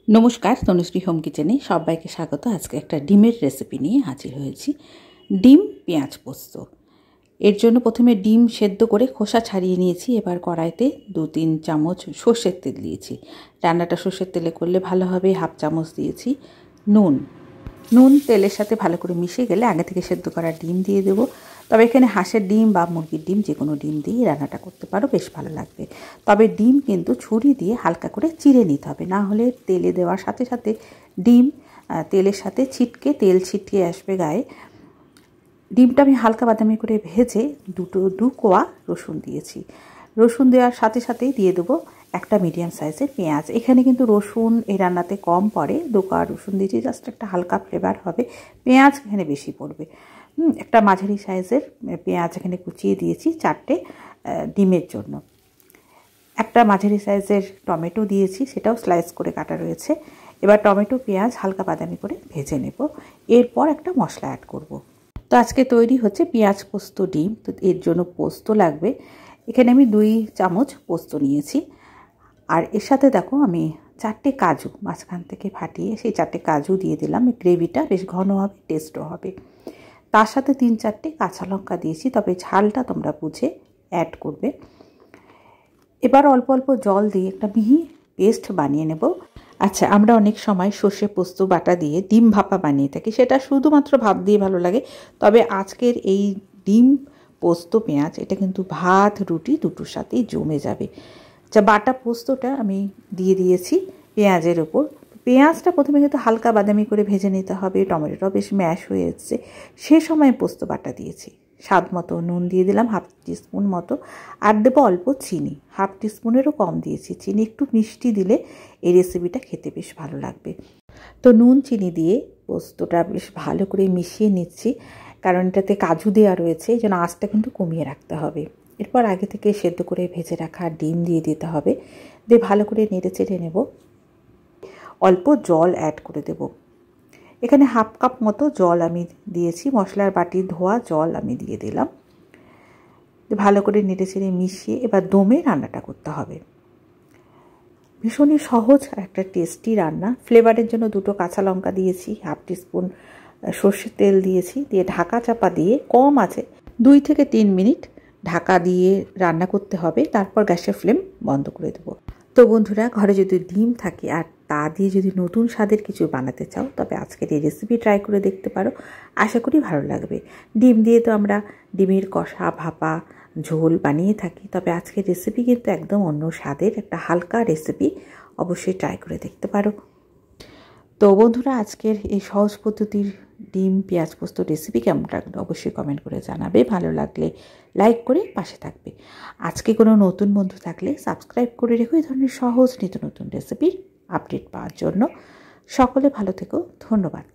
নমস্কার, তনুশ্রী হোম কিচেনে সবাইকে স্বাগত। আজকে একটা ডিমের রেসিপি নিয়ে হাজির হয়েছি। ডিম পেঁয়াজ পোস্ত। এর জন্য প্রথমে ডিম সেদ্ধ করে খোসা ছাড়িয়ে নিয়েছি। এবার কড়াইতে 2-3 চামচ সর্ষের তেল দিয়েছি। রান্নাটা সর্ষের তেলে করলে ভালো হবে। 1/2 চামচ দিয়েছি নুন তেলের সাথে ভালো করে মিশে গেলে আগে থেকে সেদ্ধ করা ডিম দিয়ে দেবো। তবে এখানে হাঁসের ডিম বা মুরগির ডিম যে কোনো ডিম দিয়ে রান্নাটা করতে পারো, বেশ ভালো লাগবে। তবে ডিম কিন্তু ছুরি দিয়ে হালকা করে চিড়ে নিতে হবে, না হলে তেলে দেওয়ার সাথে সাথে ডিম তেলের সাথে তেল ছিটকে আসবে গায়ে। ডিমটা আমি হালকা বাদামি করে ভেজে দু কোয়া রসুন দিয়েছি। রসুন দেওয়ার সাথে সাথেই দিয়ে দেবো একটা মিডিয়াম সাইজের পেঁয়াজ। এখানে কিন্তু রসুন এই রান্নাতে কম পড়ে, 2 কোয়া রসুন দিয়েছি, জাস্ট একটা হালকা ফ্লেভার হবে। পেঁয়াজ এখানে বেশি পড়বে। একটা মাঝারি সাইজের পেঁয়াজ এখানে কুচিয়ে দিয়েছি 4টে ডিমের জন্য। একটা মাঝারি সাইজের টমেটো দিয়েছি, সেটাও স্লাইস করে কাটা রয়েছে। এবার টমেটো পেঁয়াজ হালকা বাদামি করে ভেজে নেব। এরপর একটা মশলা অ্যাড করব। তো আজকে তৈরি হচ্ছে পেঁয়াজ পোস্ত ডিম। তো এর জন্য পোস্ত লাগবে। এখানে আমি 2 চামচ পোস্ত নিয়েছি। আর এর সাথে দেখো আমি 4টে কাজু মাঝখান থেকে ফাটিয়ে সেই 4টে কাজু দিয়ে দিলাম। গ্রেভিটা বেশ ঘন হবে, টেস্টও হবে। তার সাথে 3-4টে কাঁচা লঙ্কা দিয়েছি, তবে ঝালটা তোমরা বুঝে অ্যাড করবে। এবার অল্প অল্প জল দিয়ে একটা মিহি পেস্ট বানিয়ে নেব। আচ্ছা, আমরা অনেক সময় সর্ষে পোস্ত বাটা দিয়ে ডিম ভাপা বানিয়ে থাকি, সেটা শুধুমাত্র ভাপ দিয়ে ভালো লাগে। তবে আজকের এই ডিম পোস্ত পেঁয়াজ এটা কিন্তু ভাত রুটি দুটোর সাথেই জমে যাবে। আচ্ছা, বাটা পোস্তটা আমি দিয়ে দিয়েছি পেঁয়াজের ওপর। পেঁয়াজটা প্রথমে কিন্তু হালকা বাদামি করে ভেজে নিতে হবে। টমেটোটাও বেশ ম্যাশ হয়ে এসছে, সে সময় পোস্ত বাটা দিয়েছি। স্বাদ মতো নুন দিয়ে দিলাম 1/2 টিস্পুন মতো। আর দেবো অল্প চিনি, 1/2 টিস্পুনেরও কম দিয়েছি চিনি। একটু মিষ্টি দিলে এই রেসিপিটা খেতে বেশ ভালো লাগবে। তো নুন চিনি দিয়ে পোস্তটা বেশ ভালো করে মিশিয়ে নিচ্ছি, কারণ এটাতে কাজু দেওয়া রয়েছে, এই জন্য আঁচটা কিন্তু কমিয়ে রাখতে হবে। এরপর আগে থেকে সেদ্ধ করে ভেজে রাখা ডিম দিয়ে দিতে হবে। দিয়ে ভালো করে নেড়ে চেড়ে নেব। অল্প জল অ্যাড করে দেব। এখানে 1/2 কাপ মতো জল আমি দিয়েছি। মশলার বাটি ধোয়া জল আমি দিয়ে দিলাম। ভালো করে নেড়ে চেড়ে মিশিয়ে এবার দমে রান্নাটা করতে হবে। ভীষণই সহজ একটা টেস্টি রান্না। ফ্লেভারের জন্য 2টো কাঁচা লঙ্কা দিয়েছি, 1/2 টিস্পুন সর্ষের তেল দিয়েছি। দিয়ে ঢাকা চাপা দিয়ে কম আছে 2 থেকে 3 মিনিট ঢাকা দিয়ে রান্না করতে হবে। তারপর গ্যাসের ফ্লেম বন্ধ করে দেবো। তো বন্ধুরা, ঘরে যদি ডিম থাকে আর তা দিয়ে যদি নতুন স্বাদের কিছু বানাতে চাও, তবে আজকের এই রেসিপি ট্রাই করে দেখতে পারো। আশা করি ভালো লাগবে। ডিম দিয়ে তো আমরা ডিমের কষা, ভাপা, ঝোল বানিয়ে থাকি, তবে আজকের রেসিপি কিন্তু একদম অন্য স্বাদের একটা হালকা রেসিপি। অবশ্যই ট্রাই করে দেখতে পারো। তো বন্ধুরা, আজকের এই সহজ পদ্ধতির ডিম পেঁয়াজ পোস্ত রেসিপি কেমন লাগলো অবশ্যই কমেন্ট করে জানাবে। ভালো লাগলে লাইক করে পাশে থাকবে। আজকে কোনো নতুন বন্ধু থাকলে সাবস্ক্রাইব করে রেখো এই ধরনের সহজ নিত্য নতুন রেসিপির আপডেট পাওয়ার জন্য। সকলে ভালো থেকো। ধন্যবাদ।